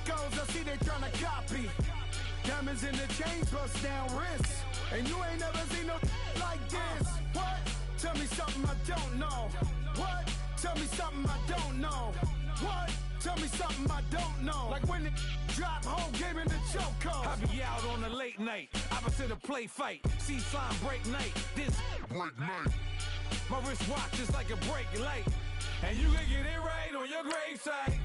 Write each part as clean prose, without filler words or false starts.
goes, I see they tryna copy. Diamonds in the chains, bust down wrists. And you ain't never seen no like this. What? Tell me something I don't know. What? Tell me something I don't know. What? Tell me something I don't know. Like when it drop, whole game in the chokehold. I be out on a late night, opposite a play fight. See slime break night, this break night. My wristwatch is like a break light. And you can get it right on your gravesite.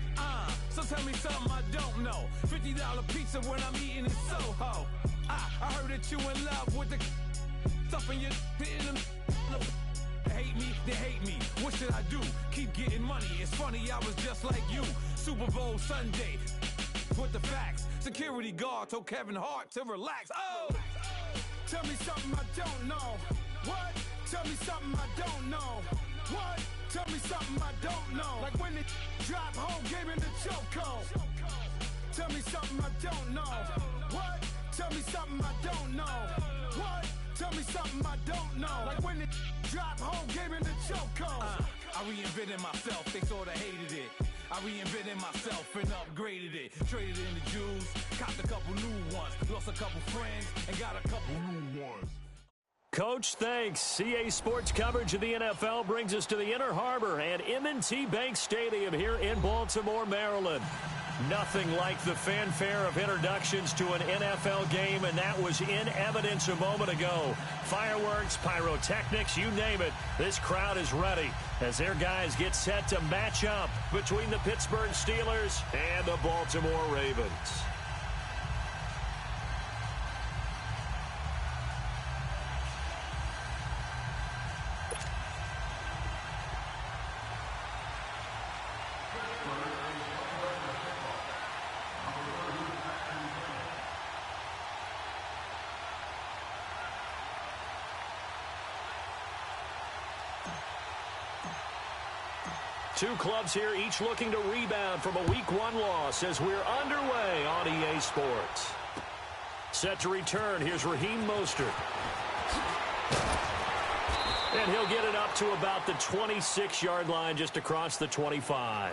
So tell me something I don't know. $50 pizza when I'm eating in Soho. I heard that you in love with the stuff in your hitting them. Hate me, they hate me. What should I do? Keep getting money. It's funny, I was just like you. Super Bowl Sunday with the facts. Security guard told Kevin Hart to relax. Oh! Tell me something I don't know. What? Tell me something I don't know. What? Tell me something I don't know. Like when it drop, whole game in the chokehold. Tell me something I don't know. What? Tell me something I don't know. What? Tell me something I don't know. Like when it drop, whole game in the chokehold. I reinvented myself, they sorta hated it. I reinvented myself and upgraded it. Traded in the Jews, copped a couple new ones. Lost a couple friends and got a couple new ones. Coach, thanks. CA Sports coverage of the NFL brings us to the Inner Harbor and M&T Bank Stadium here in Baltimore, Maryland. Nothing like the fanfare of introductions to an NFL game, and that was in evidence a moment ago. Fireworks, pyrotechnics, you name it. This crowd is ready as their guys get set to match up between the Pittsburgh Steelers and the Baltimore Ravens. Two clubs here, each looking to rebound from a Week 1 loss as we're underway on EA Sports. Set to return, here's Raheem Mostert. And he'll get it up to about the 26-yard line, just across the 25.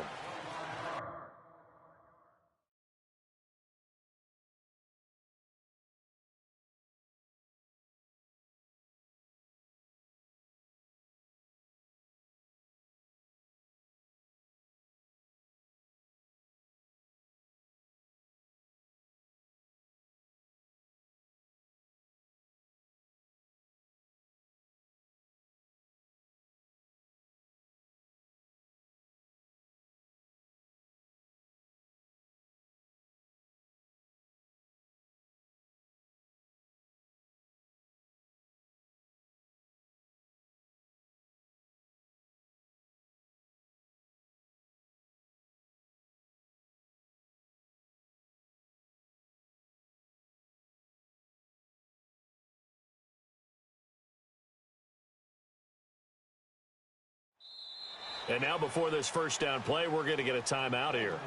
And now before this first down play, we're going to get a timeout here.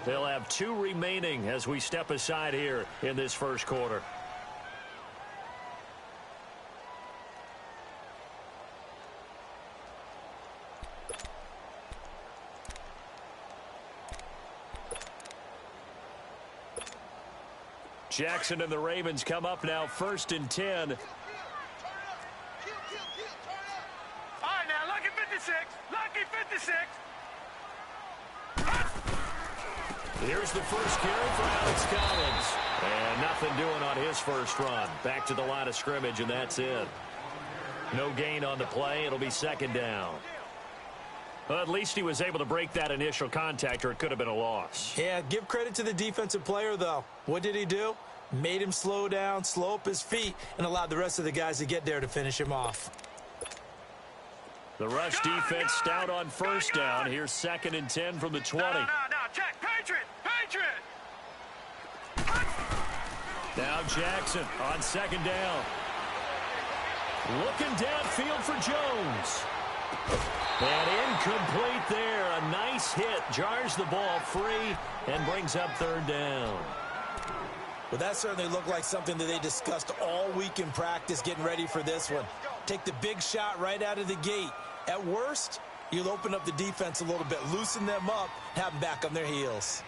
They'll have 2 remaining as we step aside here in this first quarter. Jackson and the Ravens come up now, 1st and 10. Here's the first carry for Alex Collins. And nothing doing on his first run. Back to the line of scrimmage, and that's it. No gain on the play. It'll be 2nd down. Well, at least he was able to break that initial contact, or it could have been a loss. Yeah, give credit to the defensive player, though. What did he do? Made him slow down, slow up his feet, and allowed the rest of the guys to get there to finish him off. The rush defense stout on 1st down. Here's 2nd and 10 from the 20. No, check. Patriot! Now Jackson on 2nd down. Looking downfield for Jones. And incomplete there. A nice hit. Jars the ball free and brings up 3rd down. Well, that certainly looked like something that they discussed all week in practice getting ready for this one. Take the big shot right out of the gate. At worst, you'll open up the defense a little bit, loosen them up, have them back on their heels.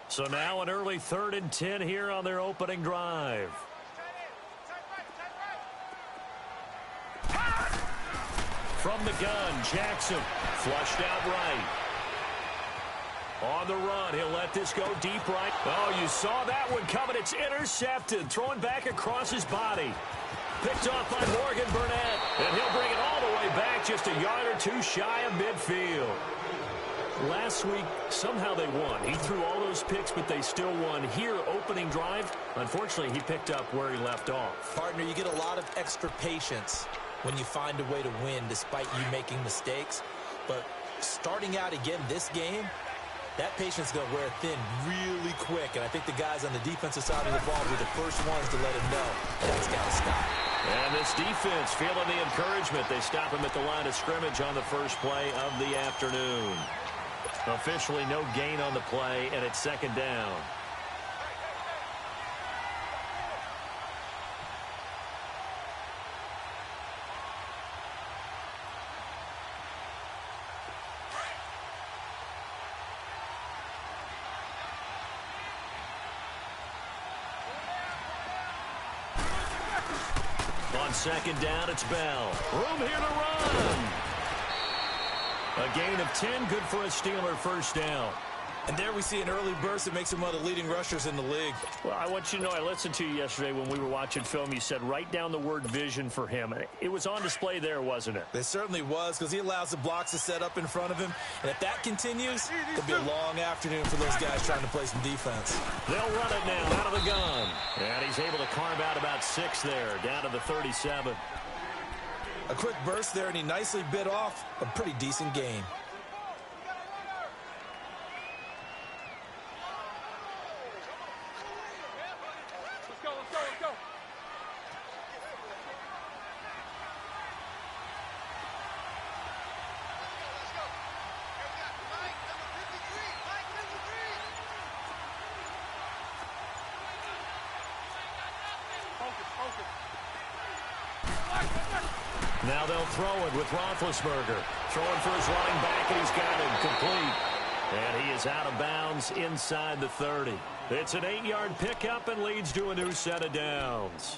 So now an early 3rd and 10 here on their opening drive. From the gun, Jackson flushed out right. On the run, he'll let this go deep right. Oh, you saw that one coming. It's intercepted. Throwing back across his body. Picked off by Morgan Burnett. And he'll bring it all the way back just a yard or two shy of midfield. Last week, somehow they won. He threw all those picks, but they still won. Here, opening drive, unfortunately, he picked up where he left off. Partner, you get a lot of extra patience when you find a way to win despite you making mistakes. But starting out again this game, that patience is going to wear thin really quick. And I think the guys on the defensive side of the ball will be the first ones to let him know that's got to stop. And this defense feeling the encouragement. They stop him at the line of scrimmage on the first play of the afternoon. Officially no gain on the play, and it's 2nd down. On 2nd down, it's Bell. Room here to run. A gain of 10, good for a Steeler first down. And there we see an early burst that makes him one of the leading rushers in the league. Well, I want you to know, I listened to you yesterday when we were watching film. You said write down the word vision for him. It was on display there, wasn't it? It certainly was, because he allows the blocks to set up in front of him. And if that continues, it'll be a long afternoon for those guys trying to play some defense. They'll run it now out of the gun. And he's able to carve out about 6 there, down to the 37. A quick burst there, and he nicely bit off a pretty decent gain. Now they'll throw it with Roethlisberger. Throwing for his running back, and he's got him complete. And he is out of bounds inside the 30. It's an 8-yard pickup and leads to a new set of downs.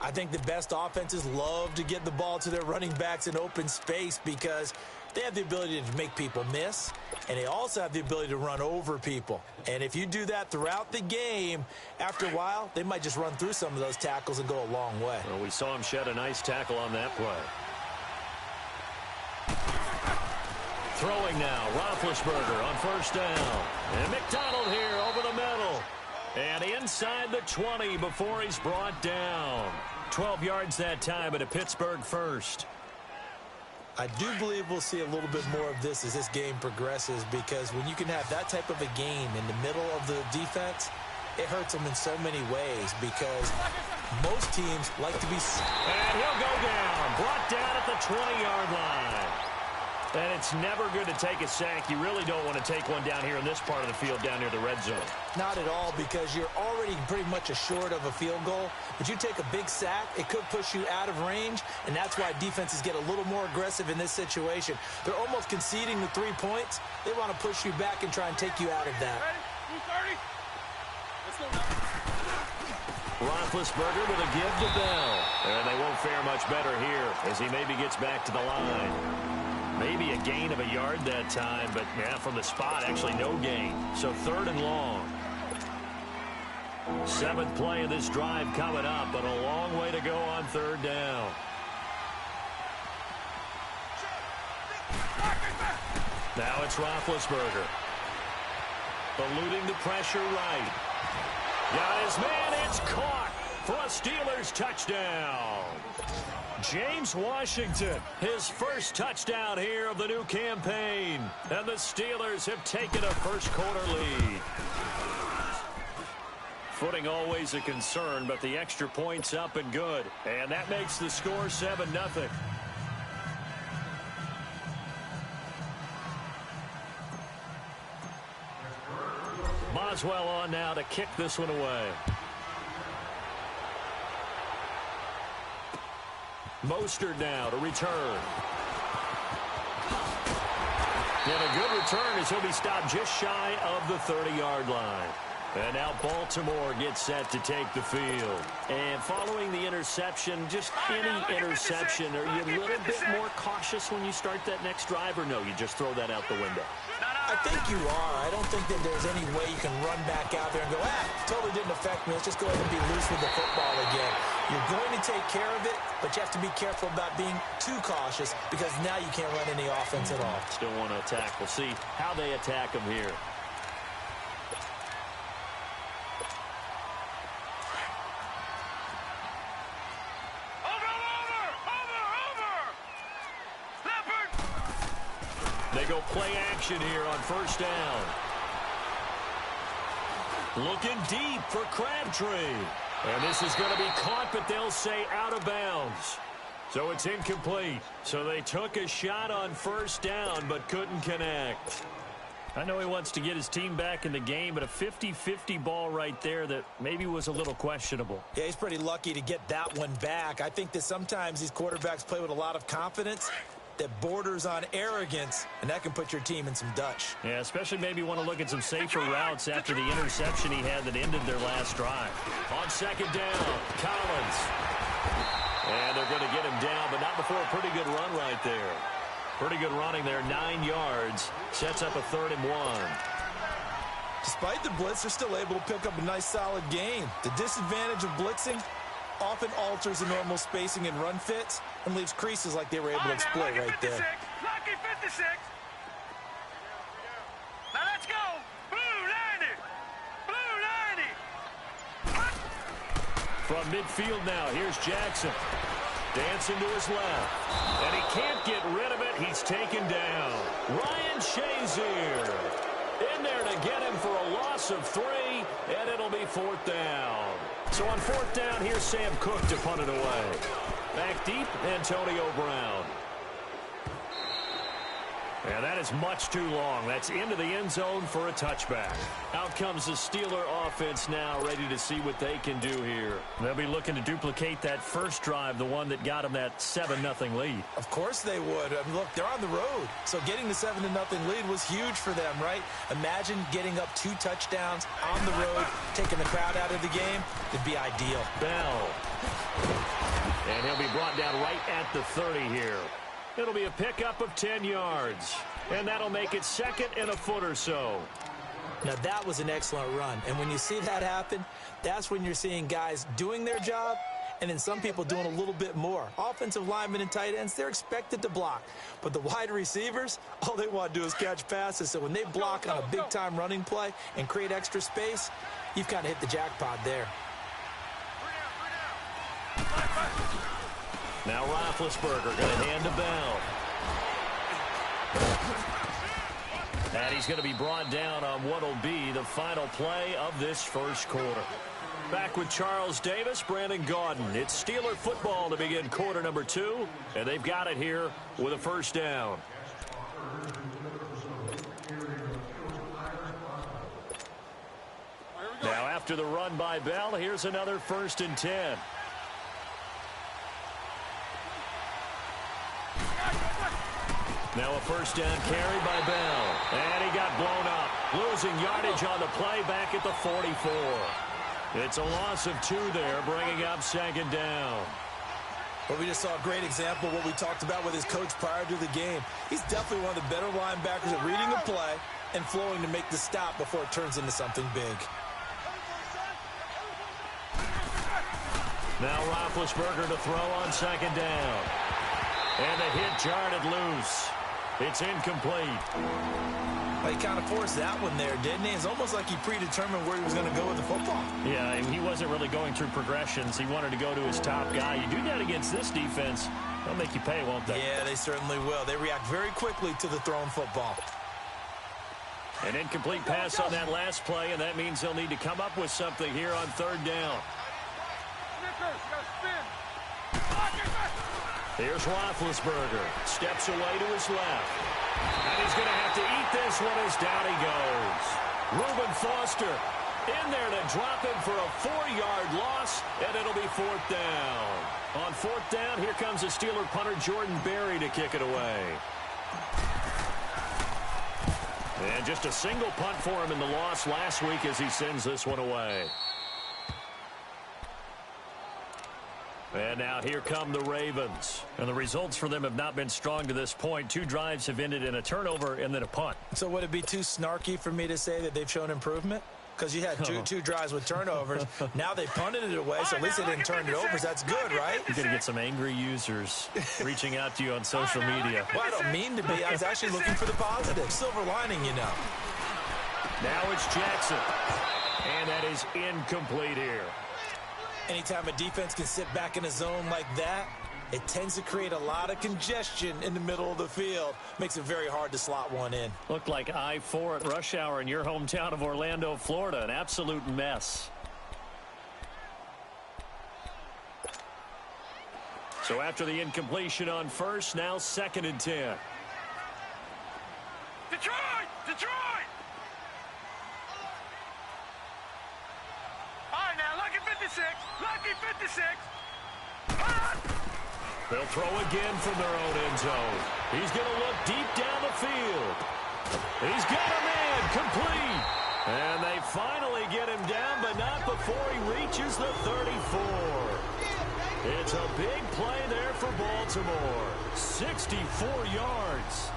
I think the best offenses love to get the ball to their running backs in open space because they have the ability to make people miss, and they also have the ability to run over people. And if you do that throughout the game, after a while, they might just run through some of those tackles and go a long way. Well, we saw him shed a nice tackle on that play. Throwing now, Roethlisberger on first down. And McDonald here over the middle. And inside the 20 before he's brought down. 12 yards that time, but a Pittsburgh first. I do believe we'll see a little bit more of this as this game progresses, because when you can have that type of a game in the middle of the defense, it hurts them in so many ways, because most teams like to be... And he'll go down, brought down at the 20-yard line. And it's never good to take a sack. You really don't want to take one down here in this part of the field down near the red zone. Not at all, because you're already pretty much assured of a field goal. But you take a big sack, it could push you out of range, and that's why defenses get a little more aggressive in this situation. They're almost conceding the 3 points. They want to push you back and try and take you out of that. Ready? 2:30. Let's go now. Roethlisberger with a give to Bell. And they won't fare much better here as he maybe gets back to the line. Maybe a gain of a yard that time, but yeah, from the spot, actually no gain. So 3rd and long. 7th play of this drive coming up, but a long way to go on 3rd down. Now it's Roethlisberger. Eluding the pressure right. Got his man, it's caught for a Steelers touchdown. James Washington, his first touchdown here of the new campaign. And the Steelers have taken a first-quarter lead. Footing always a concern, but the extra point's up and good. And that makes the score 7-0. Boswell on now to kick this one away. Mostert now to return. And a good return as he'll be stopped just shy of the 30-yard line. And now Baltimore gets set to take the field. And following the interception, just any interception, are you a little bit more cautious when you start that next drive, or no, you just throw that out the window? I think you are. I don't think that there's any way you can run back out there and go, totally didn't affect me. Let's just go ahead and be loose with the football again. You're going to take care of it, but you have to be careful about being too cautious because now you can't run any offense at all. Still want to attack. We'll see how they attack him here. They go play action here on first down. Looking deep for Crabtree. And this is going to be caught, but they'll say out of bounds. So it's incomplete. So they took a shot on first down, but couldn't connect. I know he wants to get his team back in the game, but a 50-50 ball right there that maybe was a little questionable. Yeah, he's pretty lucky to get that one back. I think that sometimes these quarterbacks play with a lot of confidence that borders on arrogance, and that can put your team in some Dutch. Yeah, especially maybe want to look at some safer routes after the interception he had that ended their last drive. On second down, Collins. And they're going to get him down, but not before a pretty good run right there. Pretty good running there, 9 yards. Sets up a 3rd and 1. Despite the blitz, they're still able to pick up a nice solid gain. The disadvantage of blitzing often alters the normal spacing and run fits and leaves creases like they were able to exploit right there. Lucky 56. Now let's go. Blue 90. Blue 90. From midfield now, here's Jackson. Dancing to his left. And he can't get rid of it. He's taken down. Ryan Shazier in there to get him for a loss of 3, and it'll be 4th down. So on 4th down, here's Sam Cook to punt it away. Back deep, Antonio Brown. And that is much too long. That's into the end zone for a touchback. Out comes the Steeler offense now, ready to see what they can do here. They'll be looking to duplicate that first drive, the one that got them that 7-0 lead. Of course they would. I mean, look, they're on the road. So getting the 7-0 lead was huge for them, right? Imagine getting up 2 touchdowns on the road, taking the crowd out of the game. It'd be ideal. Bell. And he'll be brought down right at the 30 here. It'll be a pickup of 10 yards. And that'll make it 2nd and a foot or so. Now, that was an excellent run. And when you see that happen, that's when you're seeing guys doing their job and then some people doing a little bit more. Offensive linemen and tight ends, they're expected to block. But the wide receivers, all they want to do is catch passes. So when they block on a big-time running play and create extra space, you've kind of hit the jackpot there. Now Roethlisberger going to hand to Bell. And he's going to be brought down on what will be the final play of this first quarter. Back with Charles Davis, Brandon Gaudin. It's Steeler football to begin quarter number 2, and they've got it here with a first down. Now after the run by Bell, here's another 1st and 10. Now a first down carry by Bell. And he got blown up. Losing yardage on the play back at the 44. It's a loss of 2 there, bringing up 2nd down. Well, we just saw a great example of what we talked about with his coach prior to the game. He's definitely one of the better linebackers at reading a play and flowing to make the stop before it turns into something big. Now Roethlisberger to throw on 2nd down. And the hit jarred it loose. It's incomplete. Well, he kind of forced that one there, didn't he? It's almost like he predetermined where he was going to go with the football. Yeah, he wasn't really going through progressions. He wanted to go to his top guy. You do that against this defense, they'll make you pay, won't they? Yeah, they certainly will. They react very quickly to the thrown football. An incomplete pass on that last play, and that means they'll need to come up with something here on 3rd down. Here's Roethlisberger. Steps away to his left. And he's going to have to eat this one as down he goes. Reuben Foster in there to drop him for a 4-yard loss, and it'll be 4th down. On 4th down, here comes the Steeler punter Jordan Berry to kick it away. And just a single punt for him in the loss last week as he sends this one away. And now here come the Ravens. And the results for them have not been strong to this point. 2 drives have ended in a turnover and then a punt. So would it be too snarky for me to say that they've shown improvement? Because you had two drives with turnovers. Now they punted it away, so at least they didn't turn it over. So that's good, right? You're going to get some angry users reaching out to you on social media. Well, I don't mean to be. I was actually looking for the positive. Silver lining, you know. Now it's Jackson. And that is incomplete here. Anytime a defense can sit back in a zone like that, it tends to create a lot of congestion in the middle of the field. Makes it very hard to slot one in. Looked like I-4 at rush hour in your hometown of Orlando, Florida. An absolute mess. So after the incompletion on first, now 2nd and 10. Detroit! Detroit! All right, now, lucky 56. Lucky 56. They'll throw again from their own end zone. He's going to look deep down the field. He's got a man complete. And they finally get him down, but not before he reaches the 34. It's a big play there for Baltimore. 64 yards.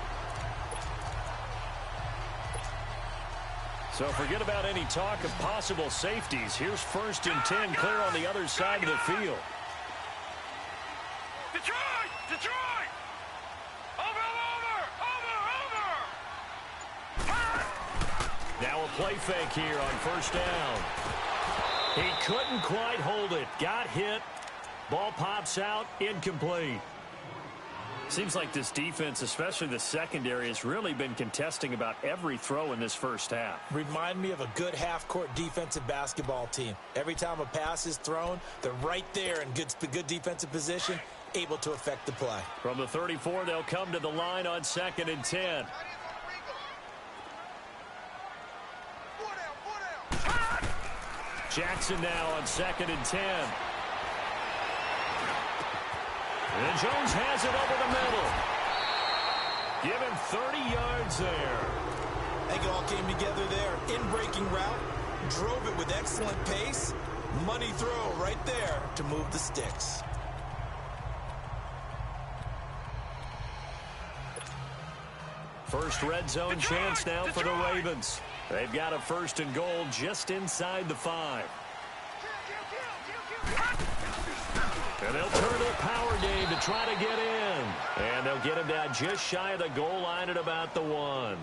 So forget about any talk of possible safeties. Here's 1st and 10 clear on the other side of the field. Detroit! Detroit! Over! Now a play fake here on 1st down. He couldn't quite hold it. Got hit. Ball pops out. Incomplete. Seems like this defense, especially the secondary, has really been contesting about every throw in this first half. Remind me of a good half-court defensive basketball team. Every time a pass is thrown, they're right there in good defensive position, able to affect the play. From the 34, they'll come to the line on 2nd and 10. Jackson now on 2nd and 10. And Jones has it over the middle. Give him 30 yards there. I think it all came together there. In-breaking route, drove it with excellent pace. Money throw right there to move the sticks. First red zone chance now for the Ravens. They've got a 1st and goal just inside the 5. And they'll turn to the power game to try to get in. And they'll get him down just shy of the goal line at about the 1.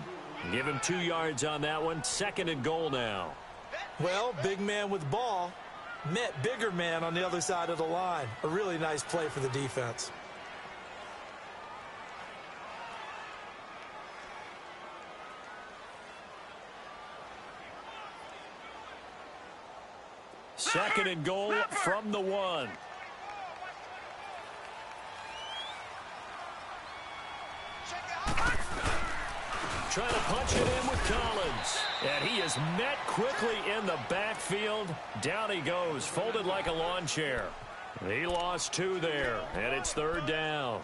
Give him 2 yards on that one. 2nd and goal now. Well, big man with ball met bigger man on the other side of the line. A really nice play for the defense. Second and goal from the 1. Trying to punch it in with Collins. And he is met quickly in the backfield. Down he goes, folded like a lawn chair. He lost 2 there, and it's 3rd down.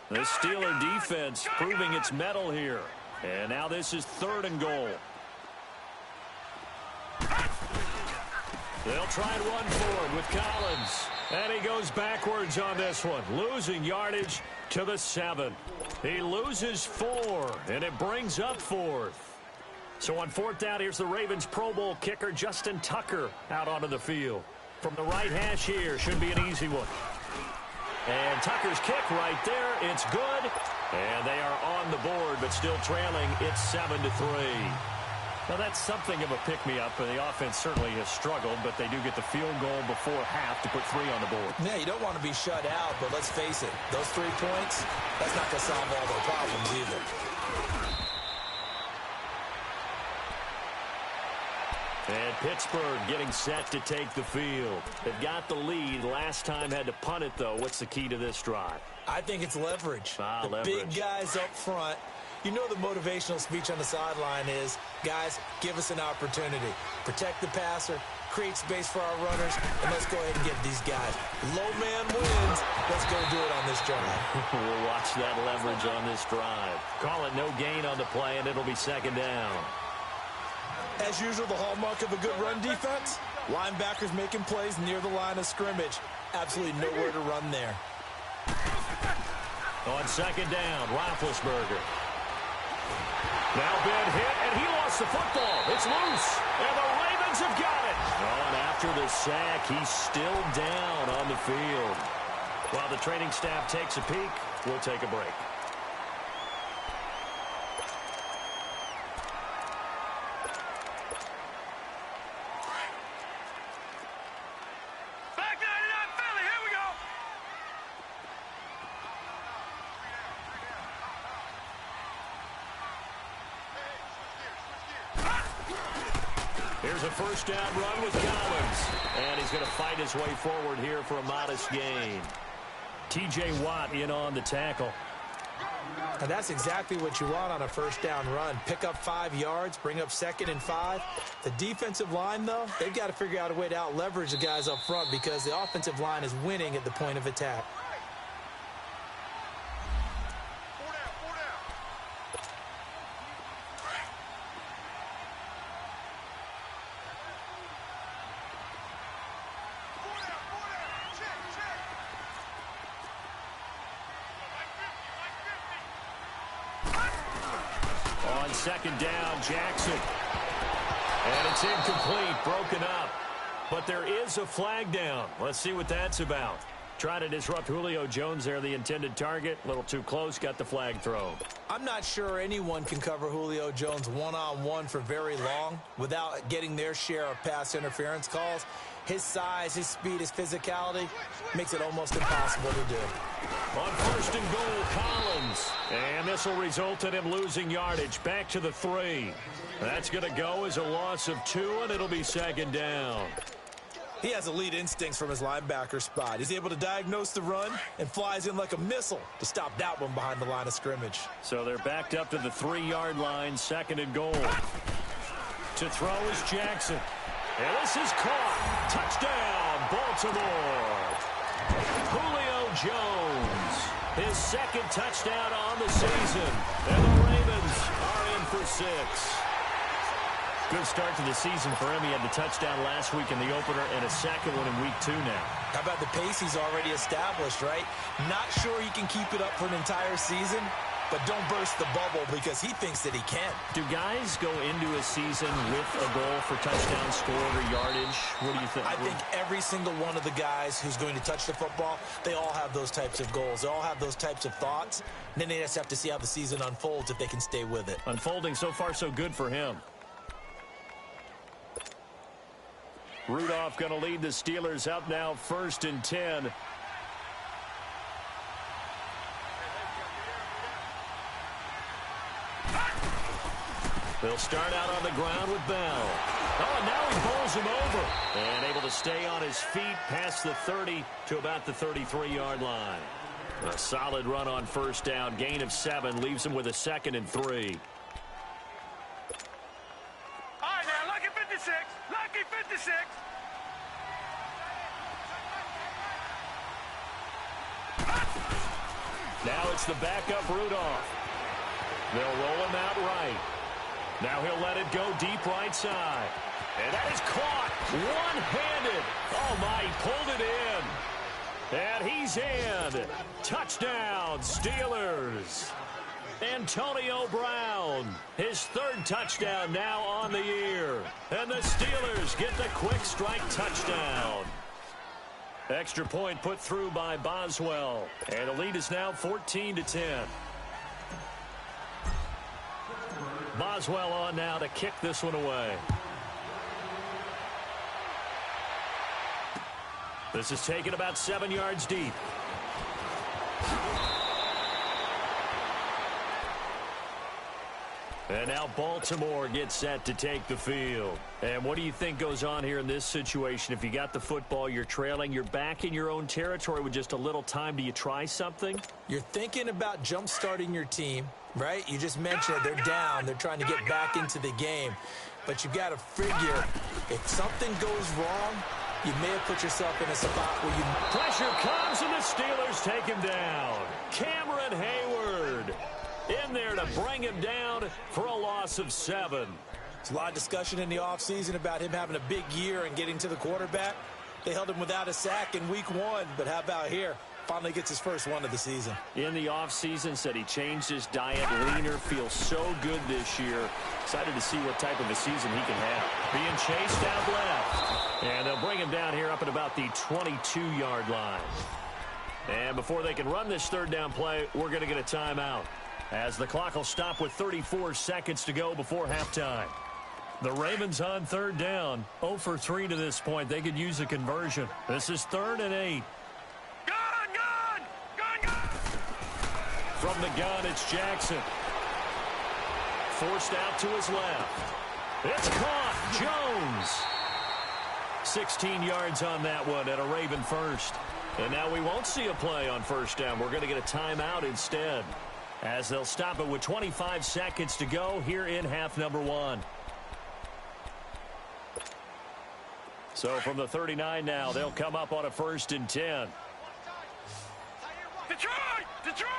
The Steeler defense proving its mettle here. And now this is 3rd and goal. They'll try and run forward with Collins. And he goes backwards on this one, losing yardage to the 7. He loses 4, and it brings up 4th. So on 4th down, here's the Ravens Pro Bowl kicker Justin Tucker out onto the field. From the right hash here, should be an easy one. And Tucker's kick right there, it's good. And they are on the board, but still trailing. It's 7-3. Now, that's something of a pick-me-up, and the offense certainly has struggled, but they do get the field goal before half to put 3 on the board. Yeah, you don't want to be shut out, but let's face it, those 3 points, that's not going to solve all their problems either. And Pittsburgh getting set to take the field. They've got the lead. Last time had to punt it, though. What's the key to this drive? I think it's leverage. The leverage. Big guys up front you know the motivational speech on the sideline is, guys, give us an opportunity. Protect the passer, create space for our runners, and let's go ahead and get these guys. Low man wins. Let's go do it on this drive. We'll watch that leverage on this drive. Call it no gain on the play, and it'll be second down. As usual, the hallmark of a good run defense, linebackers making plays near the line of scrimmage. Absolutely nowhere to run there. On second down, Roethlisberger. Now been hit, and he lost the football. It's loose, and the Ravens have got it. And after the sack, he's still down on the field. While the training staff takes a peek, we'll take a break. Here's a first down run with Collins. And he's going to fight his way forward here for a modest gain. T.J. Watt in on the tackle. And that's exactly what you want on a first down run. Pick up 5 yards, bring up 2nd and 5. The defensive line, though, they've got to figure out a way to out-leverage the guys up front because the offensive line is winning at the point of attack. Second down, Jackson. And it's incomplete, broken up. But there is a flag down. Let's see what that's about. Trying to disrupt Julio Jones there, the intended target. A little too close, got the flag thrown. I'm not sure anyone can cover Julio Jones one-on-one for very long without getting their share of pass interference calls. His size, his speed, his physicality makes it almost impossible to do. On first and goal, Collins. And this will result in him losing yardage. Back to the 3. That's going to go as a loss of 2, and it'll be second down. He has elite instincts from his linebacker spot. He's able to diagnose the run and flies in like a missile to stop that one behind the line of scrimmage. So they're backed up to the 3-yard line, second and goal. To throw is Jackson. And this is caught. Touchdown, Baltimore. Julio Jones, his second touchdown on the season. And the Ravens are in for 6. Good start to the season for him. He had the touchdown last week in the opener and a second one in week 2 now. How about the pace he's already established, right? Not sure he can keep it up for an entire season, but don't burst the bubble because he thinks that he can. Do guys go into a season with a goal for touchdown scored or yardage? What do you think? I think every single one of the guys who's going to touch the football, they all have those types of goals. They all have those types of thoughts. And then they just have to see how the season unfolds if they can stay with it. Unfolding so far so good for him. Rudolph going to lead the Steelers up now, 1st and 10. They'll start out on the ground with Bell. Oh, and now he bowls him over. And able to stay on his feet past the 30 to about the 33-yard line. A solid run on first down. Gain of 7 leaves him with a 2nd and 3. All right, now, lucky 56. Lucky 56. Now it's the backup Rudolph. They'll roll him out right. Now he'll let it go deep right side. And that is caught one-handed. Oh, my, he pulled it in. And he's in. Touchdown, Steelers. Antonio Brown, his 3rd touchdown now on the year. And the Steelers get the quick strike touchdown. Extra point put through by Boswell. And the lead is now 14-10. Boswell on now to kick this one away. This is taken about 7 yards deep. And now Baltimore gets set to take the field. And what do you think goes on here in this situation? If you got the football, you're trailing, you're back in your own territory with just a little time. Do you try something? You're thinking about jump-starting your team, right? You just mentioned they're down. They're trying to get back into the game. But you've got to figure if something goes wrong, you may have put yourself in a spot where you... Pressure comes and the Steelers take him down. Cameron Hayward in there to bring him down for a loss of 7. There's a lot of discussion in the offseason about him having a big year and getting to the quarterback. They held him without a sack in week 1, but how about here? Finally gets his first one of the season. In the offseason, said he changed his diet, leaner, feels so good this year. Excited to see what type of a season he can have. Being chased out left. And they'll bring him down here up at about the 22-yard line. And before they can run this third down play, we're going to get a timeout, as the clock will stop with 34 seconds to go before halftime. The Ravens on third down, 0 for 3 to this point. They could use a conversion. This is 3rd and 8. From the gun, it's Jackson. Forced out to his left. It's caught. Jones. 16 yards on that one and a Raven first. And now we won't see a play on first down. We're going to get a timeout instead, as they'll stop it with 25 seconds to go here in half number 1. So from the 39 now, they'll come up on a 1st and 10. Detroit! Detroit!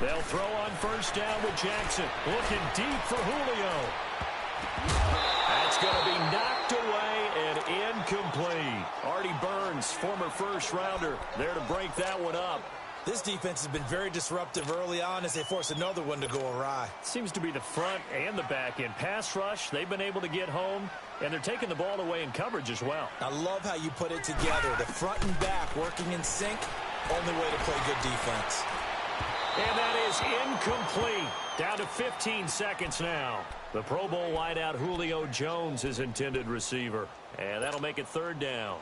They'll throw on first down with Jackson. Looking deep for Julio. That's going to be knocked away and incomplete. Artie Burns, former first-rounder, there to break that one up. This defense has been very disruptive early on as they force another one to go awry. Seems to be the front and the back end. Pass rush, they've been able to get home, and they're taking the ball away in coverage as well. I love how you put it together. The front and back working in sync, only way to play good defense. And that is incomplete. Down to 15 seconds now. The Pro Bowl wideout Julio Jones is intended receiver. And that'll make it 3rd down.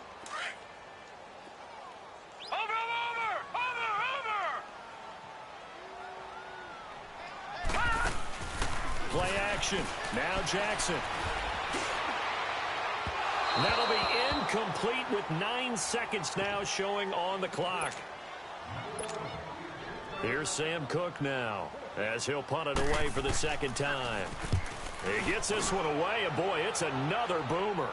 Play action. Now Jackson. And that'll be incomplete with 9 seconds now showing on the clock. Here's Sam Cook now, as he'll punt it away for the 2nd time. He gets this one away, and boy, it's another boomer.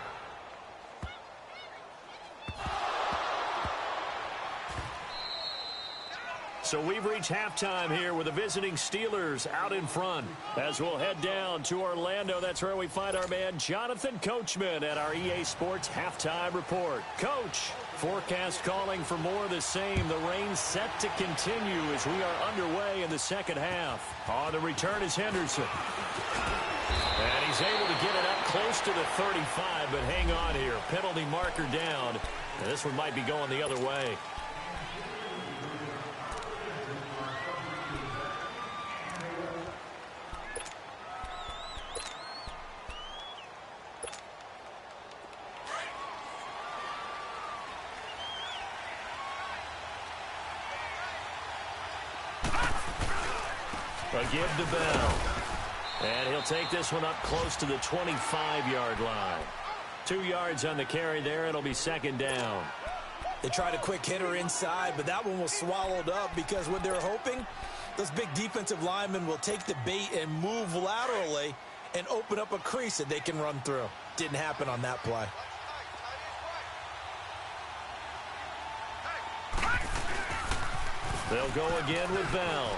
So we've reached halftime here with the visiting Steelers out in front. As we'll head down to Orlando, that's where we find our man Jonathan Coachman at our EA Sports Halftime Report. Coach, forecast calling for more of the same. The rain set to continue as we are underway in the 2nd half. On the return is Henderson. And he's able to get it up close to the 35, but hang on here. Penalty marker down. And this one might be going the other way. A give to Bell. And he'll take this one up close to the 25-yard line. 2 yards on the carry there. It'll be 2nd down. They tried a quick hitter inside, but that one was swallowed up because what they're hoping, those big defensive linemen will take the bait and move laterally and open up a crease that they can run through. Didn't happen on that play. They'll go again with Bell.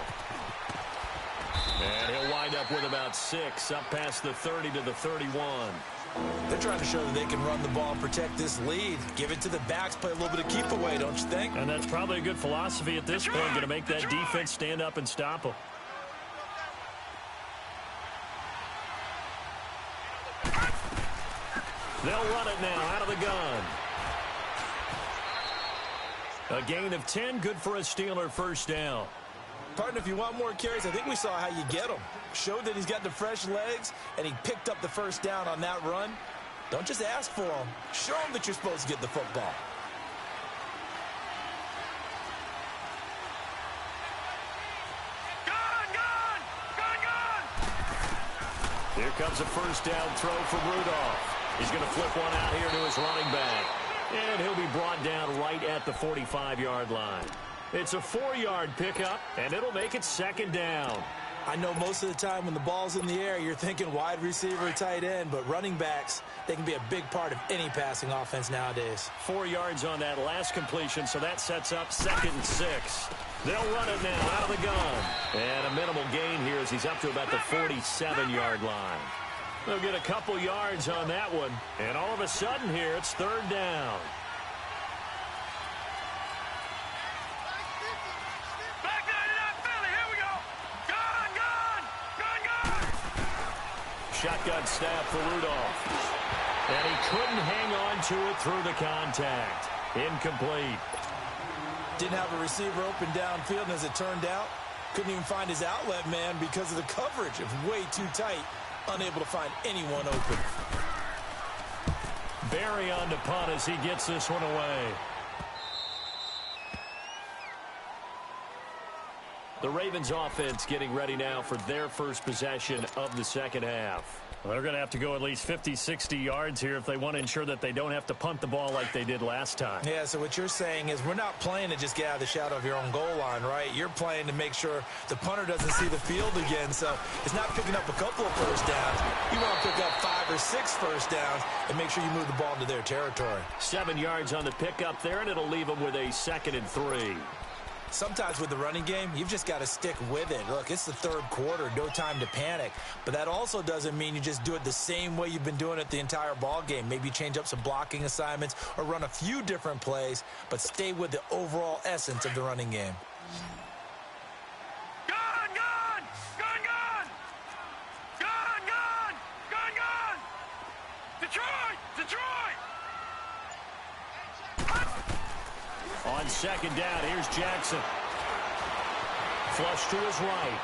And he'll wind up with about 6, up past the 30 to the 31. They're trying to show that they can run the ball and protect this lead. Give it to the backs, play a little bit of keep away, don't you think? And that's probably a good philosophy at this point, going to make that defense stand up and stop them. They'll run it now out of the gun. A gain of 10, good for a Steeler 1st down. Partner, if you want more carries, I think we saw how you get them. Showed that he's got the fresh legs, and he picked up the 1st down on that run. Don't just ask for them. Show them that you're supposed to get the football. Here comes a first down throw from Rudolph. He's going to flip one out here to his running back. And he'll be brought down right at the 45-yard line. It's a 4-yard pickup, and it'll make it second down. I know most of the time when the ball's in the air, you're thinking wide receiver, tight end, but running backs, they can be a big part of any passing offense nowadays. 4 yards on that last completion, so that sets up 2nd and 6. They'll run it now out of the gun. And a minimal gain here as he's up to about the 47-yard line. They'll get a couple yards on that one, and all of a sudden here, it's 3rd down. Shotgun snap for Rudolph. And he couldn't hang on to it through the contact. Incomplete. Didn't have a receiver open downfield, and as it turned out, couldn't even find his outlet man because of the coverage. It was way too tight. Unable to find anyone open. Barry on to punt as he gets this one away. The Ravens offense getting ready now for their first possession of the second half. Well, they're going to have to go at least 50, 60 yards here if they want to ensure that they don't have to punt the ball like they did last time. Yeah, so what you're saying is we're not playing to just get out of the shadow of your own goal line, right? You're playing to make sure the punter doesn't see the field again. So it's not picking up a couple of first downs. You want to pick up 5 or 6 first downs and make sure you move the ball into their territory. 7 yards on the pickup there, and it'll leave them with a 2nd and 3. Sometimes with the running game, you've just got to stick with it. Look, it's the 3rd quarter, no time to panic. But that also doesn't mean you just do it the same way you've been doing it the entire ball game. Maybe change up some blocking assignments or run a few different plays, but stay with the overall essence of the running game. Gun, gun! Gun, gun! Gun, gun! Gun, gun! Detroit! Detroit! On 2nd down, here's Jackson. Flush to his right.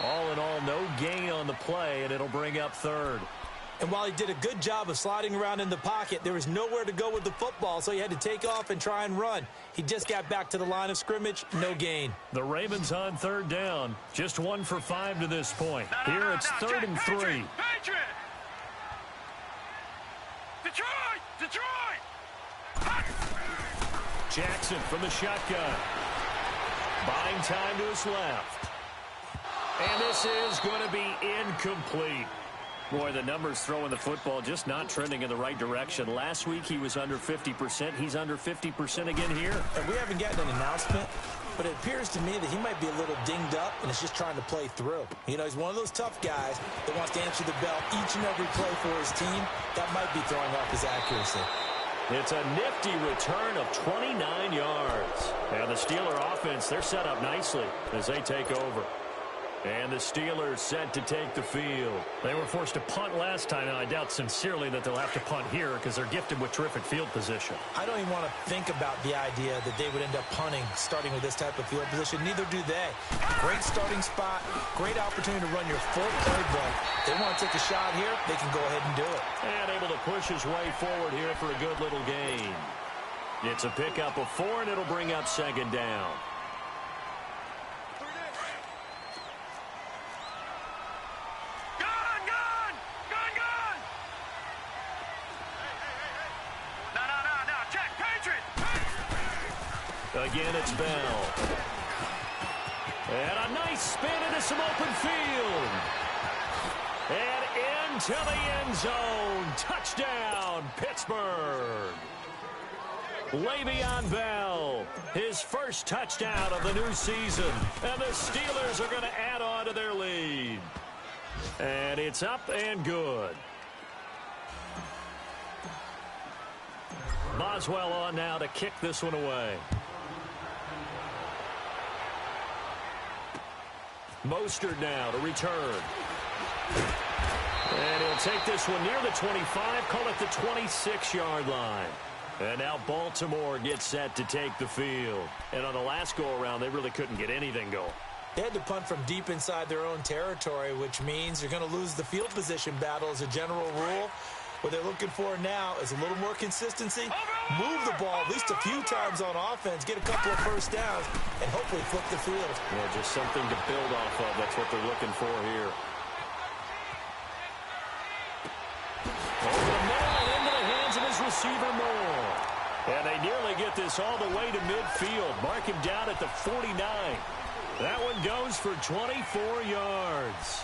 All in all, no gain on the play, and it'll bring up 3rd. And while he did a good job of sliding around in the pocket, there was nowhere to go with the football, so he had to take off and try and run. He just got back to the line of scrimmage, no gain. The Ravens on 3rd down, just 1 for 5 to this point. Here it's 3rd and 3. Patriot! Detroit! Detroit! Jackson from the shotgun. Buying time to his left. And this is going to be incomplete. Boy, the numbers throwing the football just not trending in the right direction. Last week he was under 50%. He's under 50% again here. And we haven't gotten an announcement, but it appears to me that he might be a little dinged up and is just trying to play through. You know, he's one of those tough guys that wants to answer the bell each and every play for his team. That might be throwing off his accuracy. It's a nifty return of 29 yards. And the Steeler offense, they're set up nicely as they take over. And the Steelers set to take the field. They were forced to punt last time, and I doubt sincerely that they'll have to punt here because they're gifted with terrific field position. I don't even want to think about the idea that they would end up punting starting with this type of field position. Neither do they. Great starting spot, great opportunity to run your full playbook. They want to take a shot here, they can go ahead and do it. And able to push his way forward here for a good little gain. It's a pickup of 4, and it'll bring up 2nd down. Again, it's Bell. And a nice spin into some open field. And into the end zone. Touchdown, Pittsburgh. Le'Veon Bell, his first touchdown of the new season. And the Steelers are going to add on to their lead. And it's up and good. Boswell on now to kick this one away. Mostert now to return. And he'll take this one near the 25, call it the 26-yard line. And now Baltimore gets set to take the field. And on the last go-around, they really couldn't get anything going. They had to punt from deep inside their own territory, which means you're going to lose the field position battle as a general rule. What they're looking for now is a little more consistency, move the ball at least a few times on offense, get a couple of first downs, and hopefully flip the field. Yeah, just something to build off of. That's what they're looking for here. receiver Moore. And they nearly get this all the way to midfield. Mark him down at the 49. That one goes for 24 yards.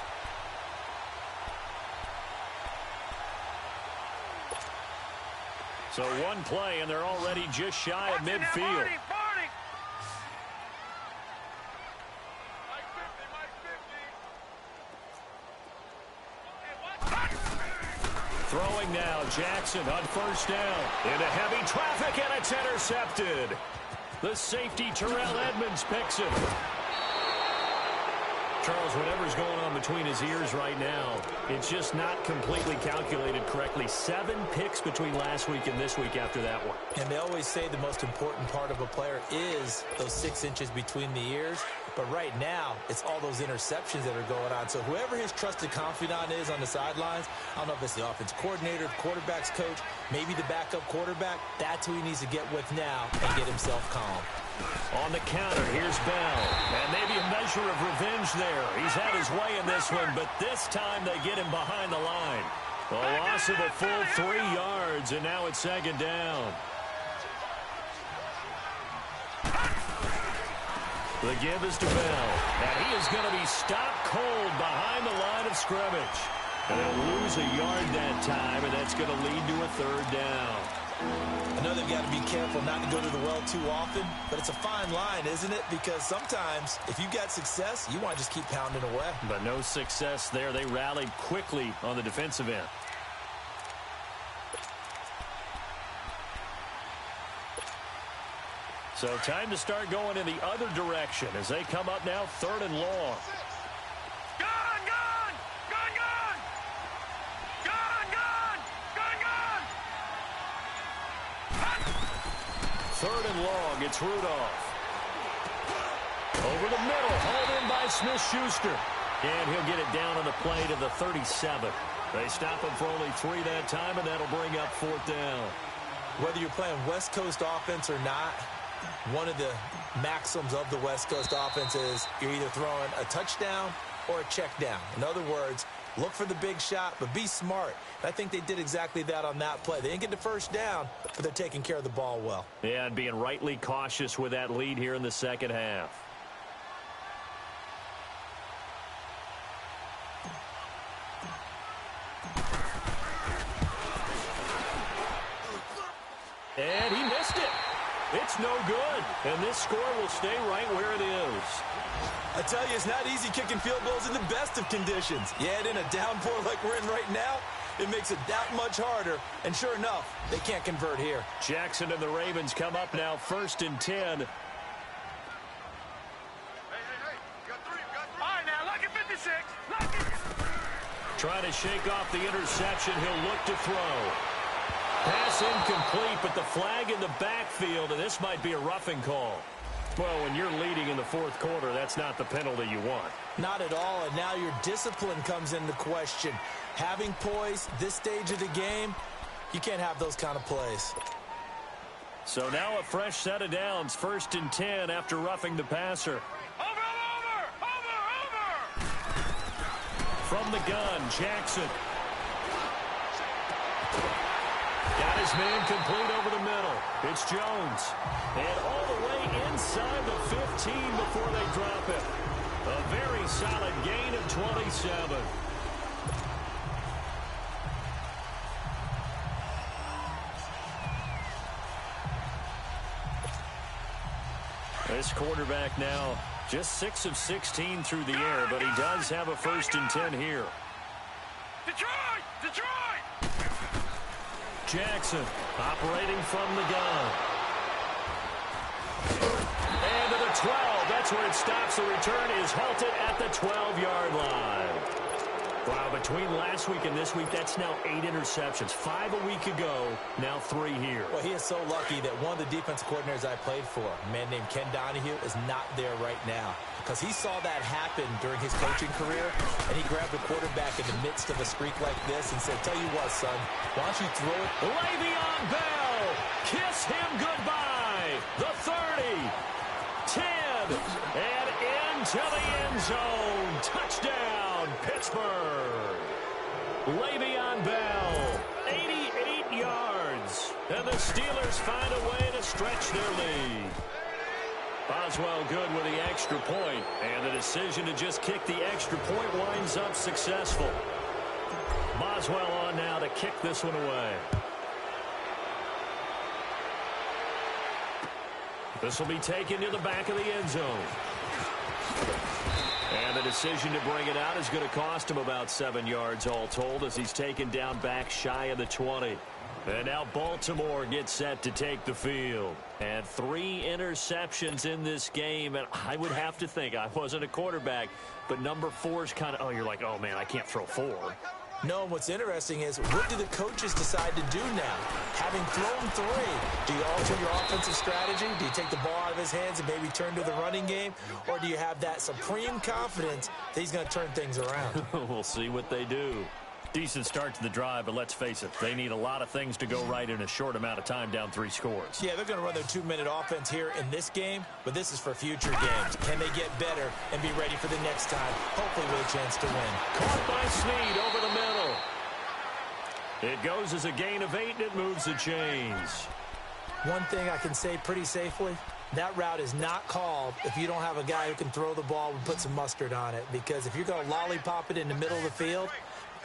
So one play, and they're already just shy of midfield. Throwing now, Jackson on first down. Into heavy traffic, and it's intercepted. The safety, Terrell Edmonds, picks it. Charles, whatever's going on between his ears right now, it's just not completely calculated correctly. 7 picks between last week and this week after that one. And they always say the most important part of a player is those 6 inches between the ears. But right now, it's all those interceptions that are going on. So whoever his trusted confidant is on the sidelines, I don't know if it's the offense coordinator, the quarterback's coach, maybe the backup quarterback, that's who he needs to get with now and get himself calm. On the counter, here's Bell. And maybe a measure of revenge there. He's had his way in this one, but this time they get him behind the line. A loss of a full 3 yards, and now it's second down. The give is to Bell, and he is going to be stopped cold behind the line of scrimmage. And they'll lose a yard that time, and that's going to lead to a third down. I know they've got to be careful not to go to the well too often, but it's a fine line, isn't it? Because sometimes, if you've got success, you want to just keep pounding away. But no success there. They rallied quickly on the defensive end. So time to start going in the other direction as they come up now, 3rd and long. Third and long, it's Rudolph. Over the middle, hauled in by Smith-Schuster. And he'll get it down on the play to the 37. They stop him for only 3 that time, and that'll bring up 4th down. Whether you're playing West Coast offense or not, one of the maxims of the West Coast offense is you're either throwing a touchdown or a check down. In other words, look for the big shot, but be smart. I think they did exactly that on that play. They didn't get the first down, but they're taking care of the ball well. Yeah, and being rightly cautious with that lead here in the second half. And he missed it. It's no good. And this score will stay right where it is. I tell you, it's not easy kicking field goals in the best of conditions. Yet in a downpour like we're in right now, it makes it that much harder. And sure enough, they can't convert here. Jackson and the Ravens come up now 1st and 10. Hey, got 3. All right, now, lucky 56. Lucky. Trying to shake off the interception. He'll look to throw. Pass incomplete, but the flag in the backfield, and this might be a roughing call. Well, when you're leading in the 4th quarter, that's not the penalty you want. Not at all, and now your discipline comes into question. Having poise this stage of the game, you can't have those kind of plays. So now a fresh set of downs, 1st and 10 after roughing the passer. Over! From the gun, Jackson. Got his man complete over the middle. It's Jones. And all the way inside the 15 before they drop it. A very solid gain of 27. This quarterback now just 6 of 16 through the air, but he does have a 1st and 10 here. Detroit! Jackson operating from the gun. And to the 12. That's where it stops. The return is halted at the 12-yard line. Wow, between last week and this week, that's now 8 interceptions. 5 a week ago, now 3 here. Well, he is so lucky that one of the defense coordinators I played for, a man named Ken Donahue, is not there right now. Because he saw that happen during his coaching career, and he grabbed a quarterback in the midst of a streak like this and said, tell you what, son, why don't you throw it? Le'Veon Bell, kiss him goodbye. The 30, 10, and into the end zone. Touchdown, Pittsburgh. Le'Veon Bell, 88 yards. And Steelers find a way to stretch their lead. Boswell good with the extra point, and the decision to just kick the extra point winds up successful. Boswell on now to kick this one away. This will be taken to the back of the end zone. And the decision to bring it out is going to cost him about 7 yards all told as he's taken down back shy of the 20. And now Baltimore gets set to take the field. And 3 interceptions in this game. And I would have to think, I wasn't a quarterback, but number 4 is kind of, oh, you're like, oh, man, I can't throw 4. No, what's interesting is what do the coaches decide to do now? Having thrown 3, do you alter your offensive strategy? Do you take the ball out of his hands and maybe turn to the running game? Or do you have that supreme confidence that he's going to turn things around? We'll see what they do. Decent start to the drive, but let's face it, they need a lot of things to go right in a short amount of time down 3 scores. Yeah, they're going to run their 2-minute offense here in this game, but this is for future games. Can they get better and be ready for the next time, hopefully with a chance to win? Caught by Snead over the middle. It goes as a gain of 8, and it moves the chains. One thing I can say pretty safely, that route is not called if you don't have a guy who can throw the ball and put some mustard on it, because if you're going to lollipop it in the middle of the field,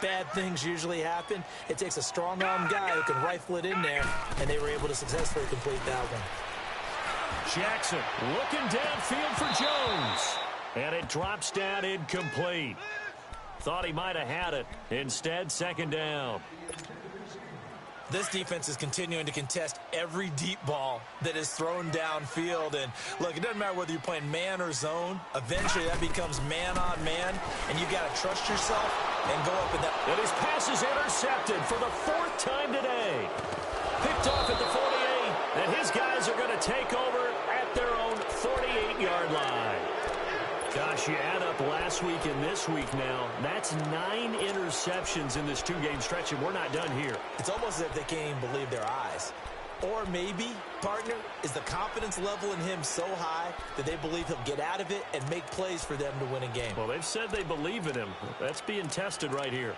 bad things usually happen. It takes a strong-arm guy who can rifle it in there, and they were able to successfully complete that one. Jackson looking downfield for Jones, and it drops down incomplete. Thought he might have had it. Instead, 2nd down. This defense is continuing to contest every deep ball that is thrown downfield. And, look, it doesn't matter whether you're playing man or zone. Eventually, that becomes man-on-man, and you've got to trust yourself and go up in that. And his pass is intercepted for the 4th time today. Picked off at the 48, and his guys are going to take over at their own 48-yard line. Gosh, you add up last week and this week now, that's 9 interceptions in this 2-game stretch, and we're not done here. It's almost as if they can't even believe their eyes. Or maybe, partner, is the confidence level in him so high that they believe he'll get out of it and make plays for them to win a game. Well, they've said they believe in him. That's being tested right here.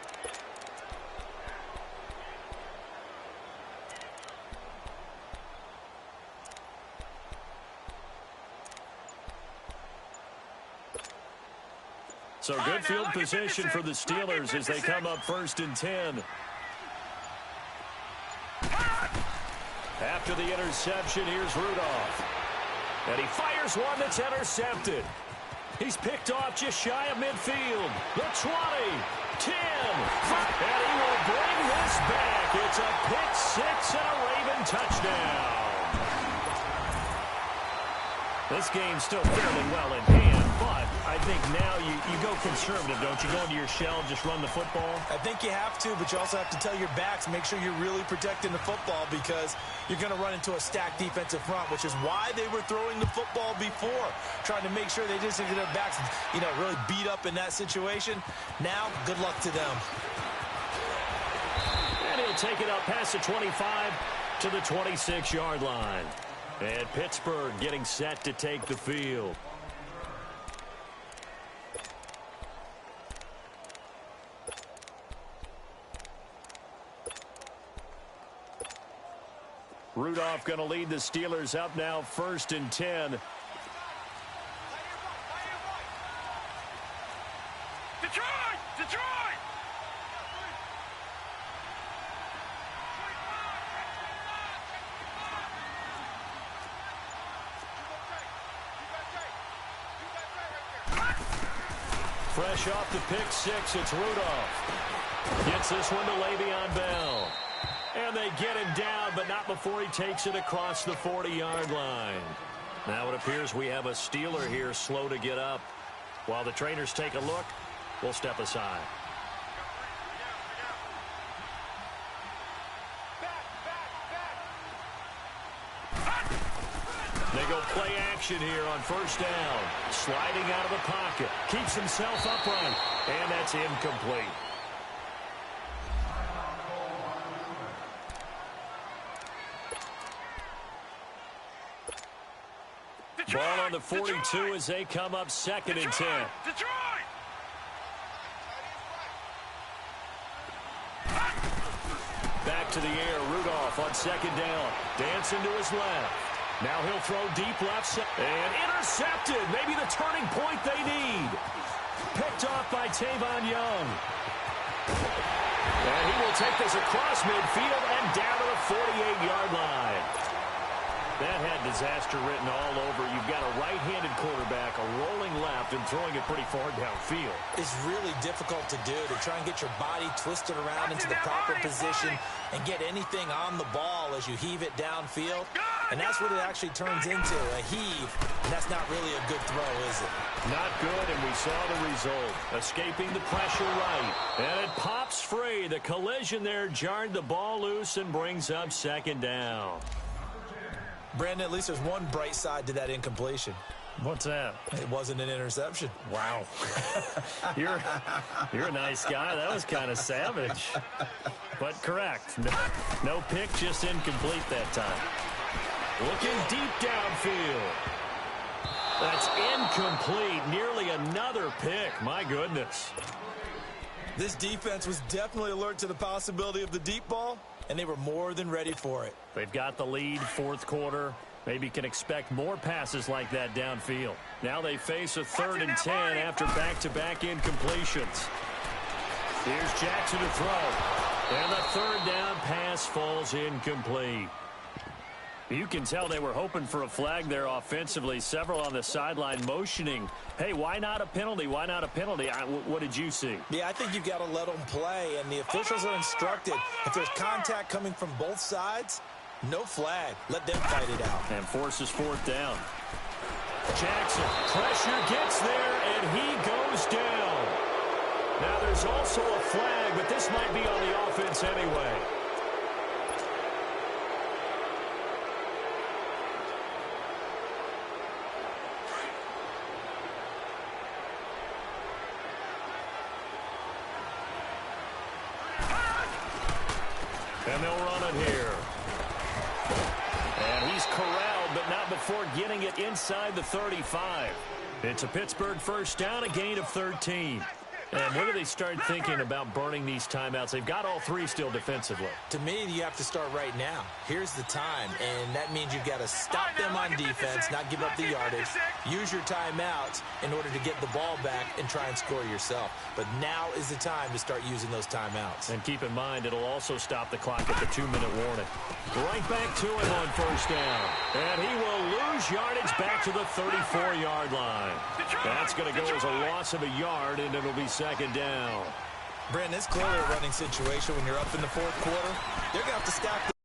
So good field position for the Steelers as they come up 1st and 10. After the interception, here's Rudolph. And he fires one that's intercepted. He's picked off just shy of midfield. The 20, 10, 5, and he will bring this back. It's a pick 6 and a Raven touchdown. This game's still fairly well in hand, but I think now you go conservative, don't you? Go into your shell and just run the football? I think you have to, but you also have to tell your backs, make sure you're really protecting the football because you're going to run into a stacked defensive front, which is why they were throwing the football before, trying to make sure they just get their backs, really beat up in that situation. Now, good luck to them. And he'll take it up past the 25 to the 26-yard line. And Pittsburgh getting set to take the field. Rudolph going to lead the Steelers up now 1st and 10. Detroit! Detroit! Fresh off the pick 6, it's Rudolph. Gets this one to Le'Veon Bell. And they get him down, but not before he takes it across the 40-yard line. Now it appears we have a Steeler here slow to get up. While the trainers take a look, we'll step aside. They go play action here on 1st down. Sliding out of the pocket. Keeps himself upright. And that's incomplete. Detroit! Ball on the 42 Detroit! As they come up 2nd and 10. Detroit! Back to the air. Rudolph off on second down. Dancing to his left. Now he'll throw deep left side. And intercepted. Maybe the turning point they need. Picked off by Tavon Young. And he will take this across midfield and down to the 48-yard line. That had disaster written all over. You've got a right-handed quarterback, a rolling left, and throwing it pretty far downfield. It's really difficult to do, to try and get your body twisted around into the proper position and get anything on the ball as you heave it downfield. And that's what it actually turns into, a heave. And that's not really a good throw, is it? Not good, and we saw the result. Escaping the pressure right. And it pops free. The collision there jarred the ball loose and brings up second down. Brandon, at least there's one bright side to that incompletion. What's that? It wasn't an interception. Wow. You're a nice guy. That was kind of savage. But correct. No pick, just incomplete that time. Looking deep downfield. That's incomplete. Nearly another pick. My goodness. This defense was definitely alert to the possibility of the deep ball, and they were more than ready for it. They've got the lead, fourth quarter. Maybe can expect more passes like that downfield. Now they face a 3rd and 10 after back-to-back incompletions. Here's Jackson to throw. And the 3rd down pass falls incomplete. You can tell they were hoping for a flag there offensively. Several on the sideline motioning, hey, why not a penalty? Why not a penalty? What did you see? Yeah, I think you've got to let them play, and the officials are instructed. If there's contact coming from both sides, no flag. Let them fight it out. And forces 4th down. Jackson, pressure gets there, and he goes down. Now there's also a flag, but this might be on the offense anyway. And they'll run it here. And he's corralled, but not before getting it inside the 35. It's a Pittsburgh first down, a gain of 13. And when do they start thinking about burning these timeouts? They've got all 3 still defensively. To me, you have to start right now. Here's the time, and that means you've got to stop them on defense, not give up the yardage, use your timeouts in order to get the ball back and try and score yourself. But now is the time to start using those timeouts. And keep in mind, it'll also stop the clock at the 2-minute warning. Right back to him on first down. And he will lose yardage back to the 34-yard line. That's going to go as a loss of a yard, and it'll be second down. Brandon, it's clearly a running situation when you're up in the 4th quarter. They're going to have to stack